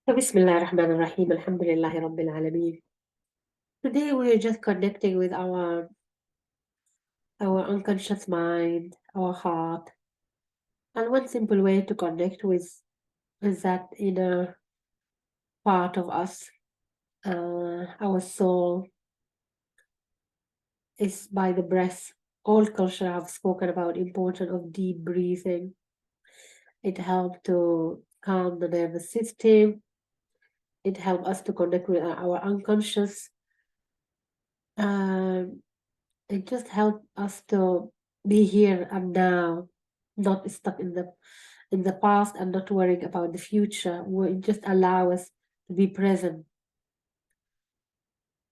Bismillah ar-Rahman ar-Rahim. Alhamdulillahi Rabbil Alameen. Today we're just connecting with our unconscious mind, our heart. And one simple way to connect with that inner part of us, our soul, is by the breath. All culture have spoken about importance of deep breathing. It helps to calm the nervous system. It helps us to connect with our unconscious. Um, it just helps us to be here and now, not stuck in the past and not worrying about the future. It just allow us to be present.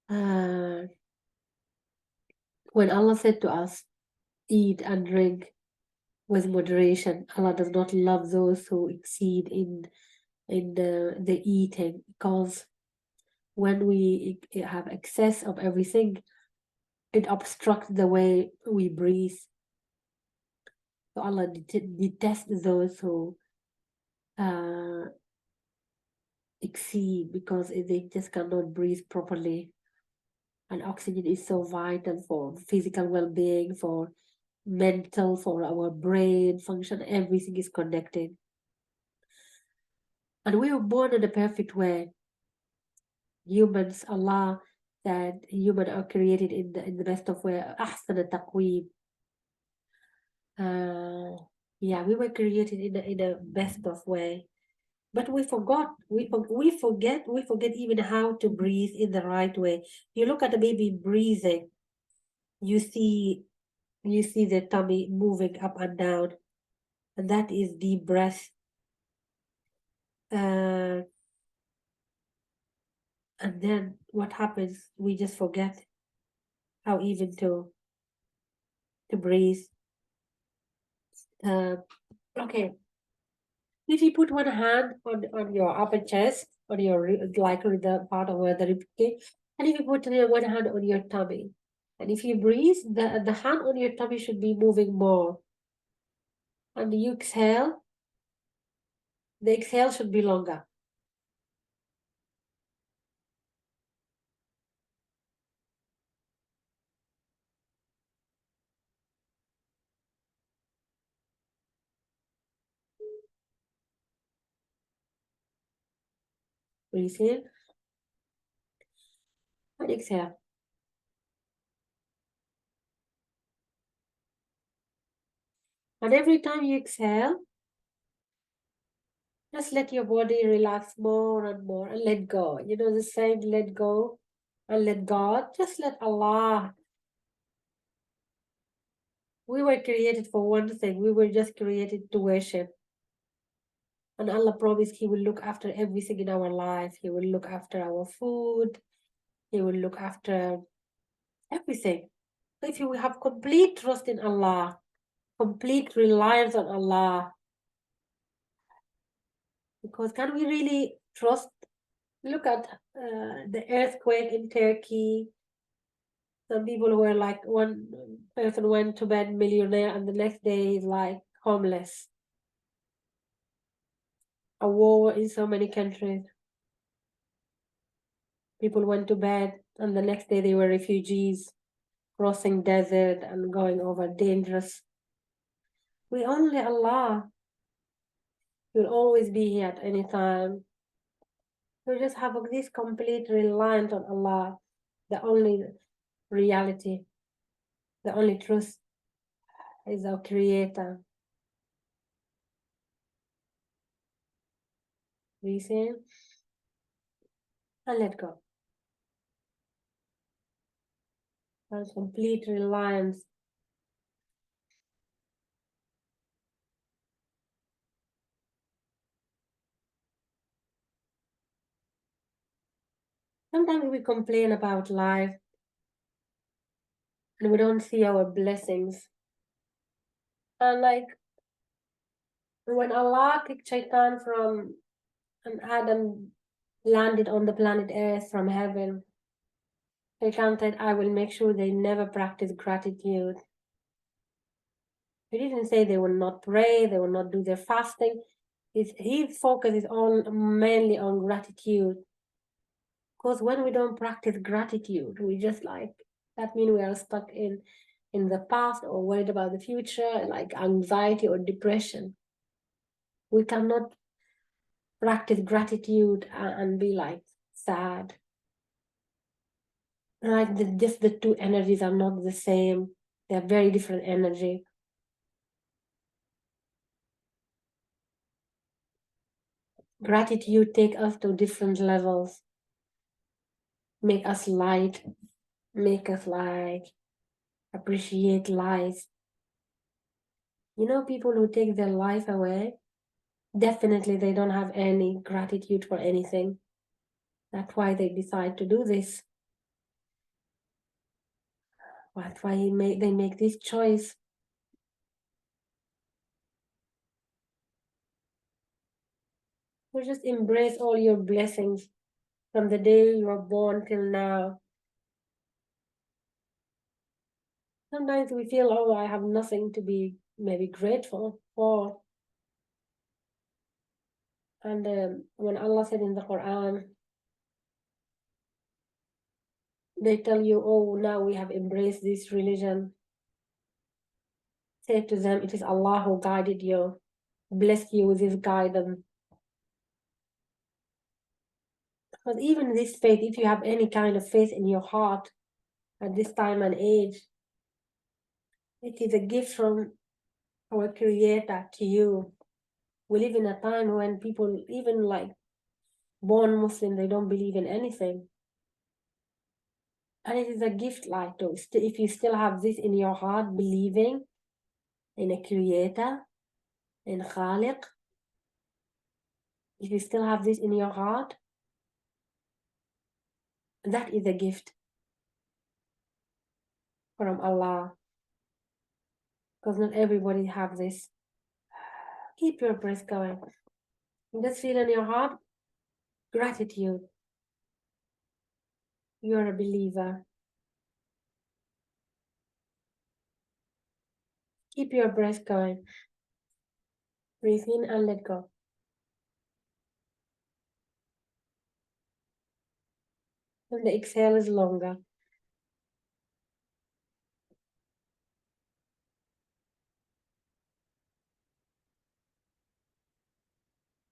Uh, when Allah said to us, eat and drink with moderation, Allah does not love those who exceed in the eating, because when we have excess of everything, it obstructs the way we breathe. So Allah detests those who exceed, because they just cannot breathe properly. And oxygen is so vital for physical well-being, for mental, for our brain function. Everything is connected. And we were born in a perfect way. Humans, Allah, that humans are created in the best of way. أحسن تقويم. Yeah, we were created in the best of way. But we forgot, we forget even how to breathe in the right way. You look at a baby breathing, you see the tummy moving up and down, and that is deep breath. And then what happens? We just forget how even to breathe. Okay. If you put one hand on your upper chest, on your like the part of where the rib cage, and if you put one hand on your tummy, and if you breathe, the hand on your tummy should be moving more. And you exhale, the exhale should be longer. Breathe in and exhale. And every time you exhale, just let your body relax more and more and let go. You know the saying, let go and let God. Just let Allah. We were created for one thing. We were just created to worship. And Allah promised He will look after everything in our life. He will look after our food. He will look after everything. If you have complete trust in Allah, complete reliance on Allah, because can we really trust? Look at the earthquake in Turkey. Some people were like, one person went to bed millionaire and the next day is like homeless. A war in so many countries. People went to bed and the next day they were refugees, crossing desert and going over dangerous. We only Allah will always be here at any time. We just have this complete reliance on Allah, the only reality, the only truth is our Creator. We say and let go. Our complete reliance. Sometimes we complain about life and we don't see our blessings. And like when Allah kicked Shaitan from and Adam landed on the planet Earth from heaven, Shaitan said, I will make sure they never practice gratitude. He didn't say they will not pray, they will not do their fasting. His focus is on mainly on gratitude. Because when we don't practice gratitude, we just like that means we are stuck in the past or worried about the future, like anxiety or depression. We cannot practice gratitude and be like sad. Like just the two energies are not the same. They're very different energy. Gratitude take us to different levels, make us light, make us like appreciate life. You know, people who take their life away, definitely they don't have any gratitude for anything. That's why they decide to do this. That's why they make this choice. You just embrace all your blessings from the day you were born till now. Sometimes we feel, oh, I have nothing to be maybe grateful for. And when Allah said in the Quran, they tell you, oh, now we have embraced this religion. Say to them, it is Allah who guided you, blessed you with His guidance. Because even this faith, if you have any kind of faith in your heart at this time and age, it is a gift from our Creator to you. We live in a time when people, even like born Muslim, they don't believe in anything. And it is a gift like to, if you still have this in your heart, believing in a Creator, in Khaliq, if you still have this in your heart, that is a gift from Allah. Because not everybody have this. Keep your breath going. Just feel in your heart gratitude. You're a believer. Keep your breath going. Breathe in and let go. And the exhale is longer.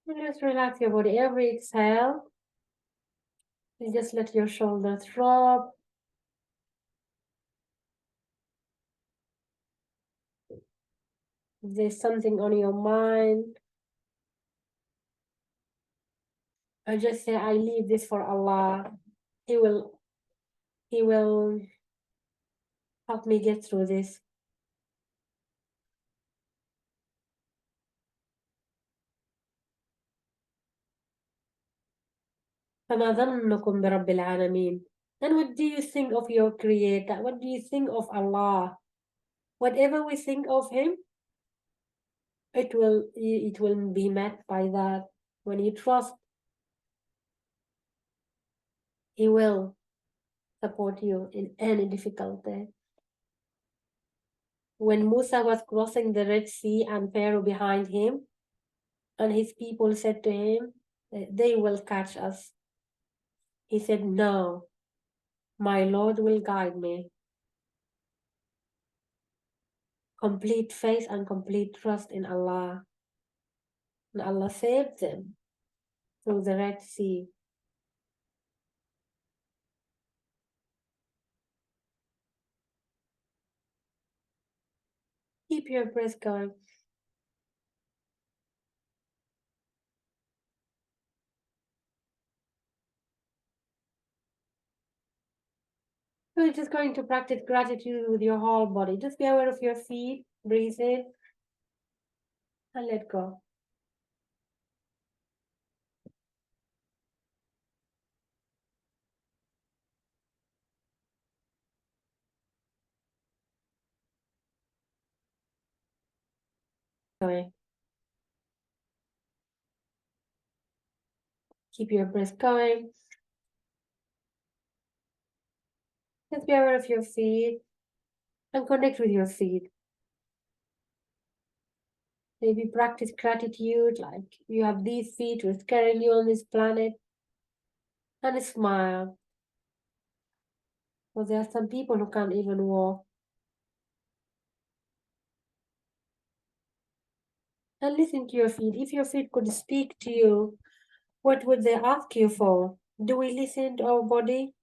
And just relax your body. Every exhale, you just let your shoulders drop. If there's something on your mind, I just say, I leave this for Allah. He will help me get through this. فما ظنكم برب العالمين? And what do you think of your Creator? What do you think of Allah? Whatever we think of Him, it will be met by that. When you trust, He will support you in any difficulty. When Musa was crossing the Red Sea and Pharaoh behind him, and his people said to him, they will catch us. He said, no, my Lord will guide me. Complete faith and complete trust in Allah. And Allah saved them through the Red Sea. Keep your breath going. You're just going to practice gratitude with your whole body. Just be aware of your feet, breathe in, and let go. Going. Keep your breath going. Just be aware of your feet and connect with your feet. Maybe practice gratitude, like you have these feet who's carrying you on this planet, and smile. Because there are some people who can't even walk. And listen to your feet. If your feet could speak to you, what would they ask you for? Do we listen to our body?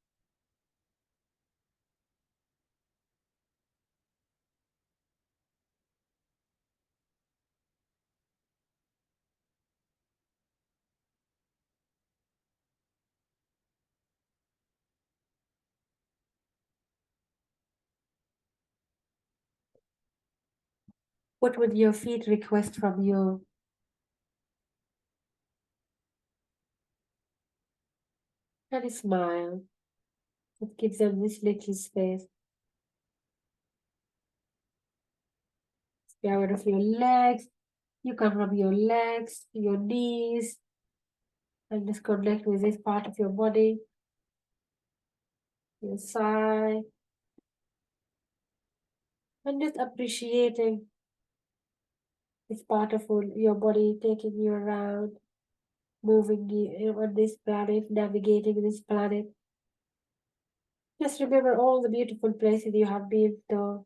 What would your feet request from you? And smile. It gives them this little space. Be aware of your legs. You can rub your legs, your knees, and just connect with this part of your body, your side, and just appreciating this part of your body taking you around, moving you on this planet, navigating this planet. Just remember all the beautiful places you have been to.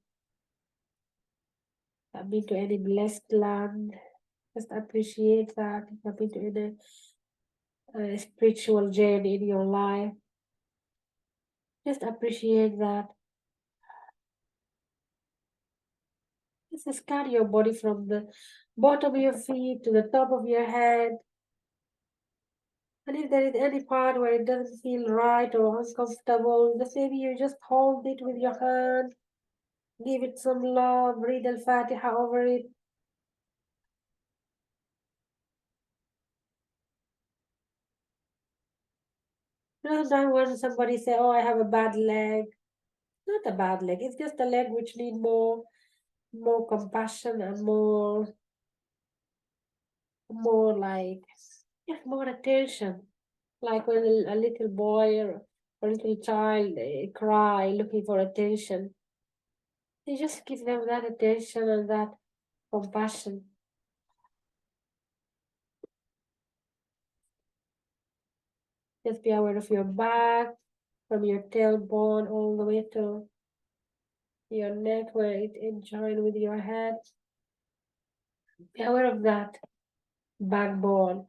Have been to any blessed land. Just appreciate that. If you've been to any spiritual journey in your life. Just appreciate that. Just scan your body from the bottom of your feet to the top of your head. And if there is any part where it doesn't feel right or uncomfortable, just maybe you just hold it with your hand, give it some love, read al-Fatiha over it. Sometimes when somebody say, "Oh, I have a bad leg," not a bad leg. It's just a leg which need more compassion and more like more attention. Like when a little boy or a little child cry looking for attention, you just give them that attention and that compassion. Just be aware of your back, from your tailbone all the way to your neck where it join with your head. Be aware of that backbone.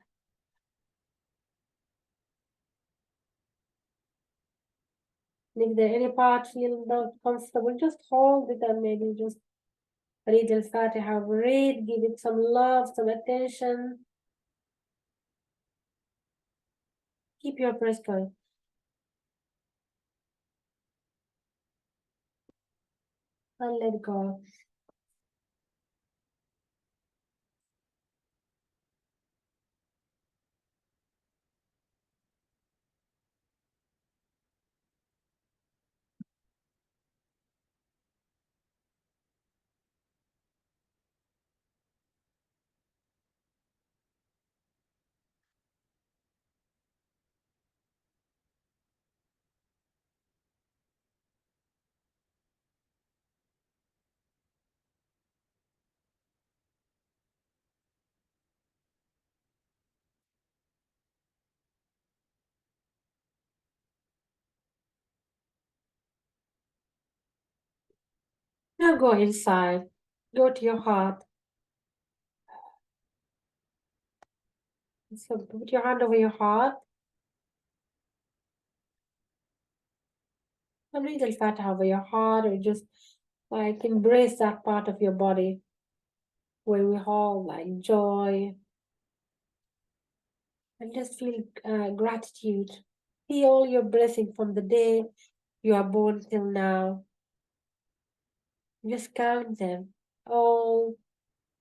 And if there any part feel not comfortable, just hold it and maybe just read al-Fatiha, read, give it some love, some attention. Keep your press going. And let go. Now go inside. Go to your heart. So put your hand over your heart and read al-Fatiha over your heart, or just like embrace that part of your body where we hold like joy and just feel gratitude. Feel your blessing from the day you are born till now. Just count them. All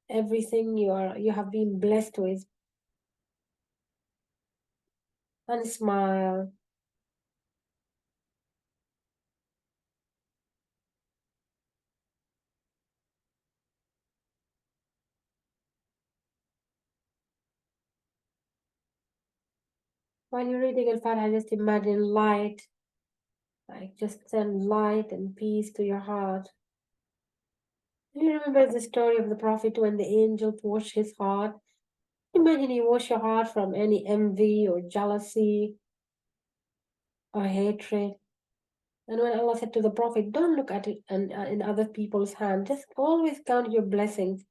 everything you have been blessed with. And smile. While you're reading al-Fatiha, just imagine light. Like just send light and peace to your heart. Do you remember the story of the prophet when the angel washed his heart? Imagine you wash your heart from any envy or jealousy or hatred. And when Allah said to the prophet, don't look at it and in other people's hand, just always count your blessings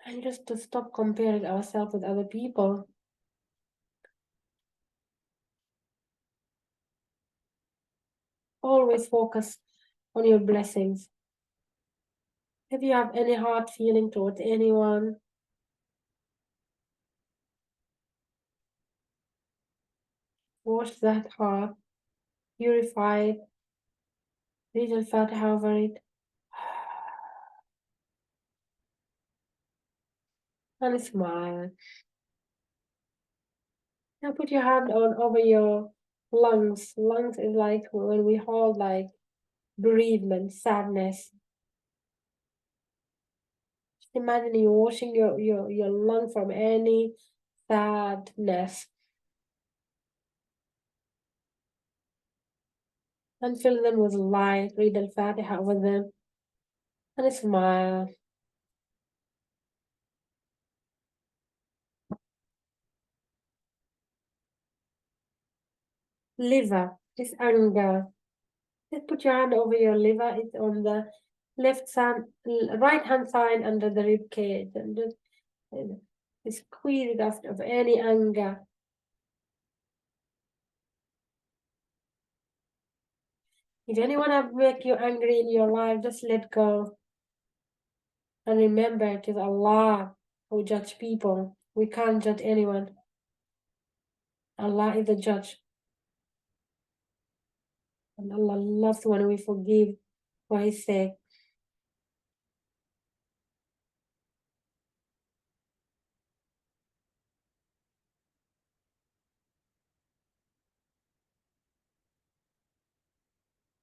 and just to stop comparing ourselves with other people. Always focus on your blessings. If you have any hard feeling towards anyone, wash that heart, purify it, read Al-Fatiha over it, and smile. Now put your hand on over your lungs. Lungs is like when we hold like bereavement, sadness. Just imagine you washing your lung from any sadness and fill them with light. Read Al-Fatiha over them and smile. Liver is anger. Just put your hand over your liver. It's on the left side, right hand side under the rib cage, and just squeeze it out of any anger. If anyone have make you angry in your life, just let go. And remember, it is Allah who judge people. We can't judge anyone. Allah is the judge. And Allah loves when we forgive for His sake.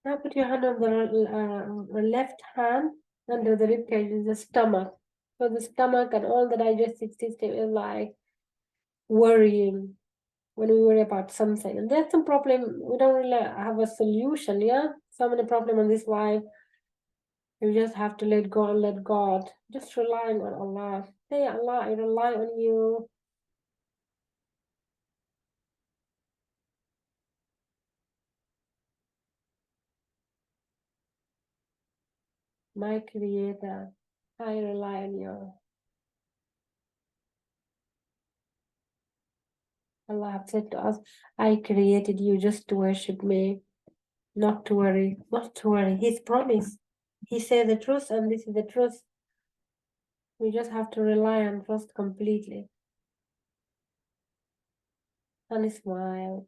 Now put your hand on the left hand under the rib cage is the stomach. So the stomach and all the digestive system is like worrying when we worry about something. And there's some problem, we don't really have a solution, yeah? So many problems in this life. You just have to let go and let God. Just relying on Allah. Say, Allah, I rely on you. My creator. I rely on you. Allah have said to us, I created you just to worship me, not to worry, not to worry. His promise. He said the truth, and this is the truth. We just have to rely and trust completely. And smile.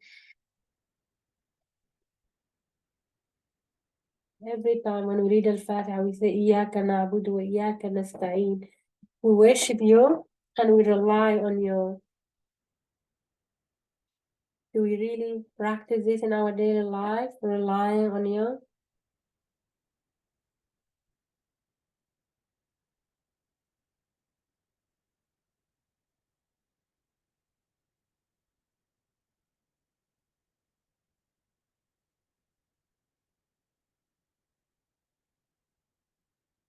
Every time when we read Al-Fatiha, we say, Iyaka na'budu wa Iyaka nasta'een. We worship you and we rely on you. Do we really practice this in our daily life, relying on you?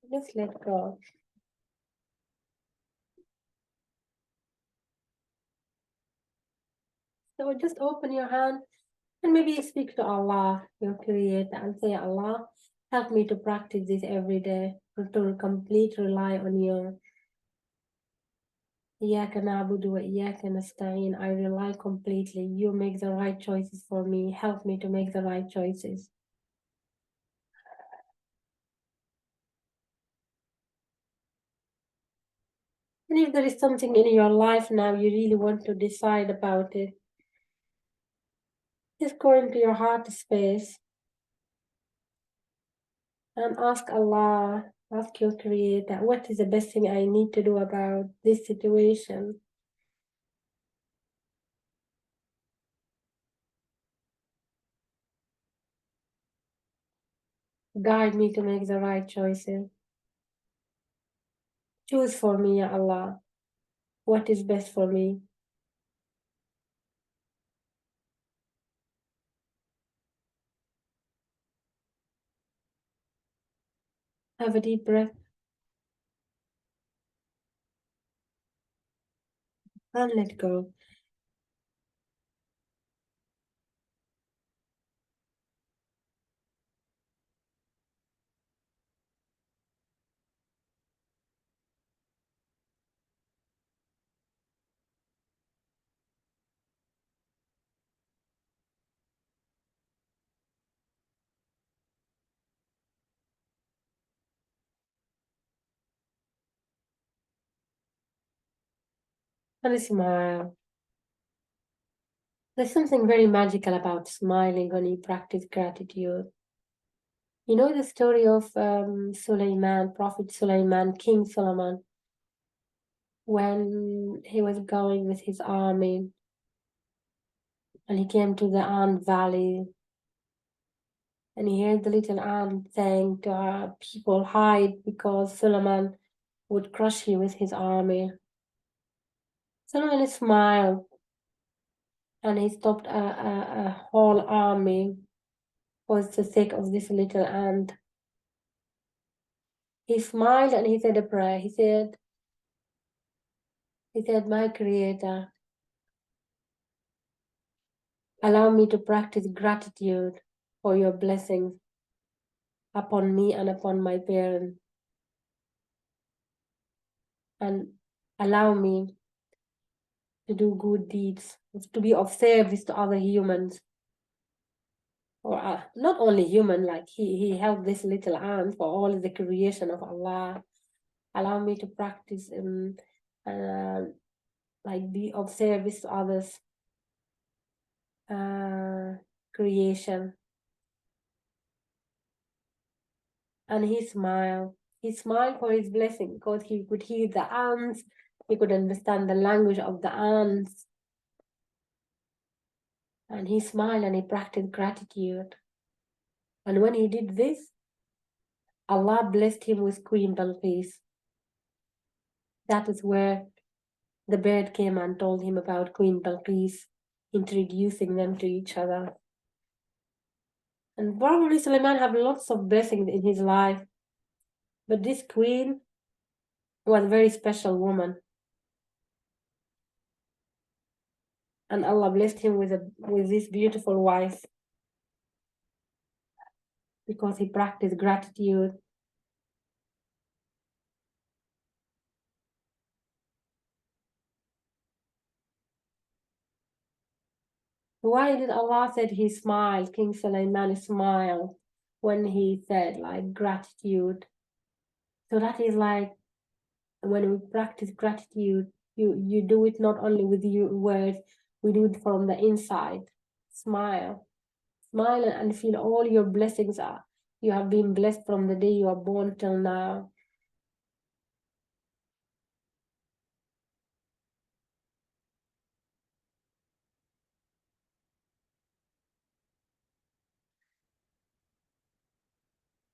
Just let go. So just open your hand and maybe speak to Allah, your creator, and say, Allah, help me to practice this every day, to complete rely on you. Iyaka na'budu wa Iyaka nasta'een. I rely completely. You make the right choices for me. Help me to make the right choices. And if there is something in your life now you really want to decide about it, just go into your heart space and ask Allah, ask your creator, what is the best thing I need to do about this situation? Guide me to make the right choices. Choose for me, Ya Allah, what is best for me. Have a deep breath and let go. And smile. There's something very magical about smiling when you practice gratitude. You know the story of Sulaiman, Prophet Sulaiman, King Solomon, when he was going with his army and he came to the ant valley and he heard the little ant saying to her people, hide because Solomon would crush you with his army. Solomon smiled and he stopped a whole army for the sake of this little ant. He smiled and he said a prayer. He said, my creator, allow me to practice gratitude for your blessings upon me and upon my parents. And allow me to do good deeds, to be of service to other humans. Or not only human, like he helped this little ant for all the creation of Allah. Allow me to practice uh, like be of service to others creation. And he smiled for his blessing because he could hear the ants, he could understand the language of the ants, and he smiled and he practiced gratitude. And when he did this, Allah blessed him with Queen Balqis. That is where the bird came and told him about Queen Balqis, introducing them to each other. And probably Suleiman had lots of blessings in his life, but this queen was a very special woman. And Allah blessed him with this beautiful wife because he practiced gratitude. Why did Allah said he smiled? King Sulaiman smiled when he said like gratitude. So that is like when we practice gratitude, you do it not only with your words, we do it from the inside. Smile. Smile and feel all your blessings are. You have been blessed from the day you are born till now.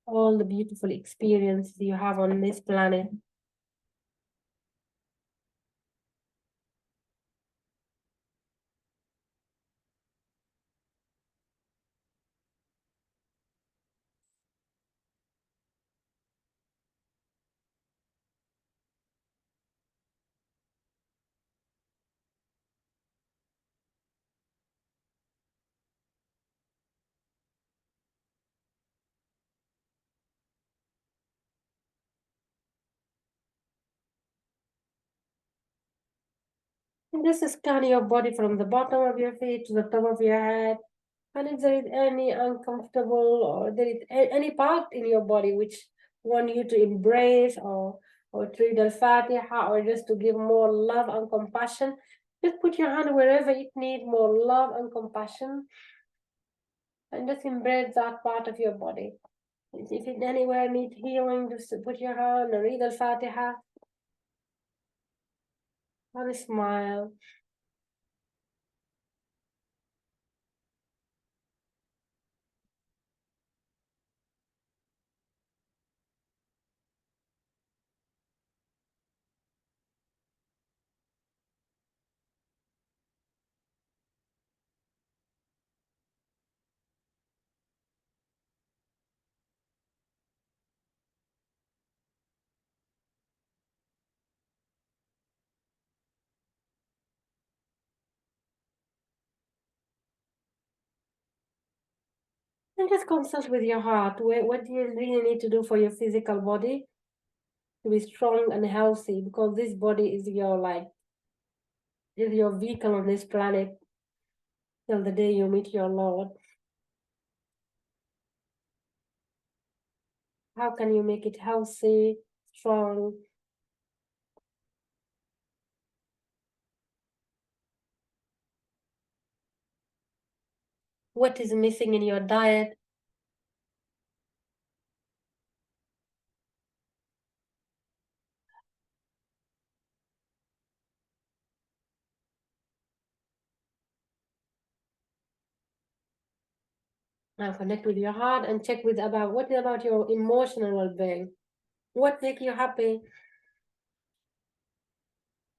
All the beautiful experiences you have on this planet. And just scan your body from the bottom of your feet to the top of your head. And if there is any uncomfortable or there is any part in your body which want you to embrace or to read al-Fatiha or just to give more love and compassion, just put your hand wherever it needs more love and compassion and just embrace that part of your body. If it anywhere needs healing, just put your hand and read al-Fatiha and smile. And just consult with your heart. What do you really need to do for your physical body to be strong and healthy? Because this body is your vehicle on this planet till the day you meet your Lord. How can you make it healthy, strong? What is missing in your diet? Now connect with your heart and check with about what about your emotional well-being. What makes you happy?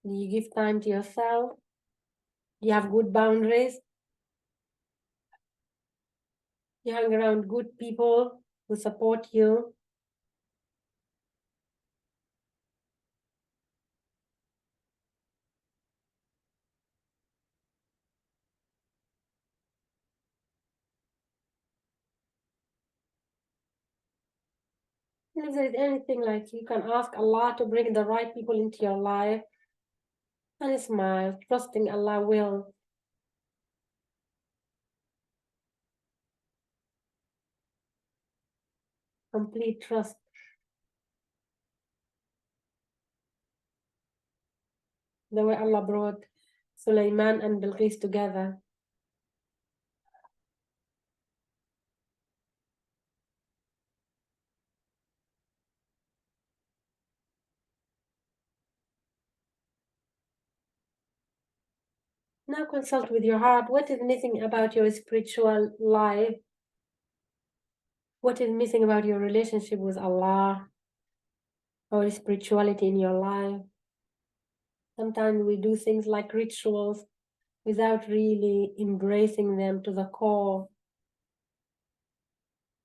Do you give time to yourself? Do you have good boundaries? You hang around good people who support you? And if there is anything like you can ask Allah to bring the right people into your life and smile, trusting Allah will. Complete trust. The way Allah brought Sulaiman and Bilqis together. Now consult with your heart. What is missing about your spiritual life? What is missing about your relationship with Allah or spirituality in your life? Sometimes we do things like rituals without really embracing them to the core.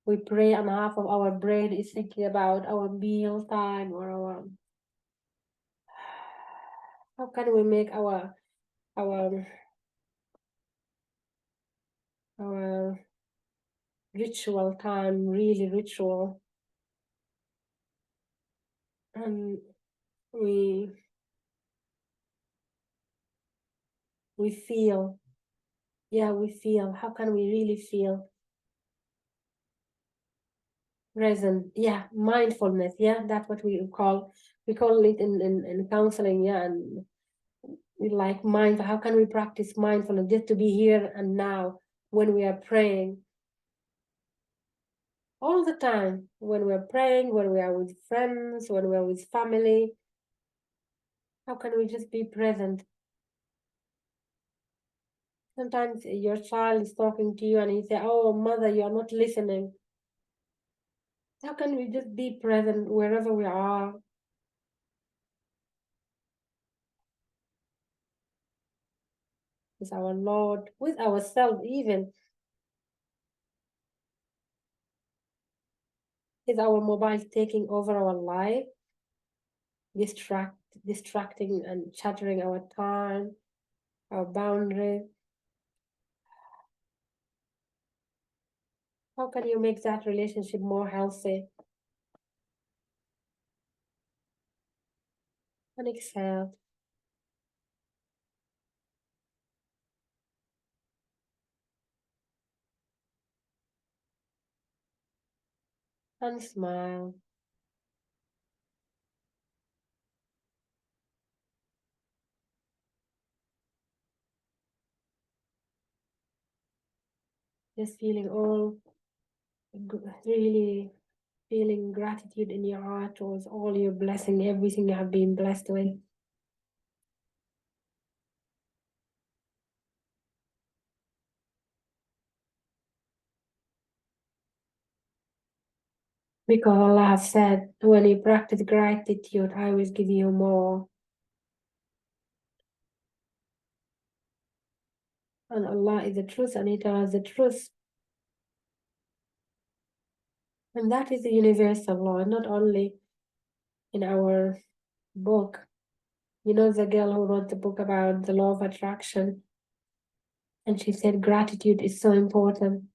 We pray and half of our brain is thinking about our meal time or our how can we make our our ritual time really ritual, and we feel, yeah, we feel, how can we really feel present? Yeah, mindfulness, yeah, that's what we call it in counseling, yeah, and we like mindful. How can we practice mindfulness just to be here and now when we are praying? All the time, when we're praying, when we are with friends, when we're with family, how can we just be present? Sometimes your child is talking to you and he say, oh, mother, you're not listening. How can we just be present wherever we are? With our Lord, with ourselves even. Is our mobile taking over our life, distracting and shattering our time, our boundaries? How can you make that relationship more healthy? And exhale. And smile. Just feeling all really feeling gratitude in your heart towards all your blessing, everything you have been blessed with. Because Allah has said, when you practice gratitude, I will give you more. And Allah is the truth and He tells the truth. And that is the universal law, not only in our book. You know, the girl who wrote the book about the law of attraction, and she said gratitude is so important.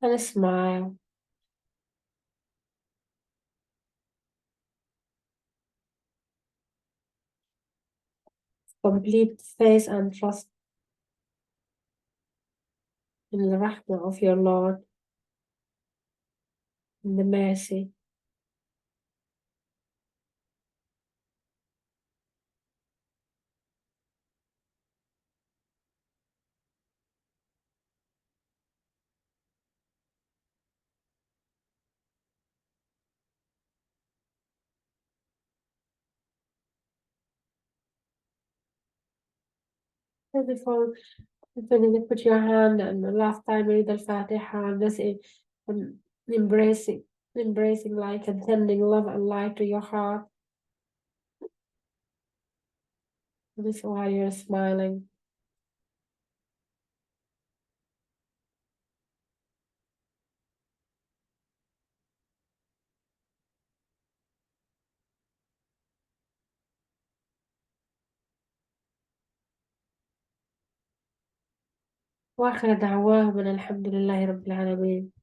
and smile. Complete faith and trust in the rahmah of your Lord, in the mercy. And before you put your hand and the last time read Al-Fatiha and just um, embracing, embracing light and sending love and light to your heart. This is why you're smiling. وآخر دعواهم أن الحمد لله رب العالمين.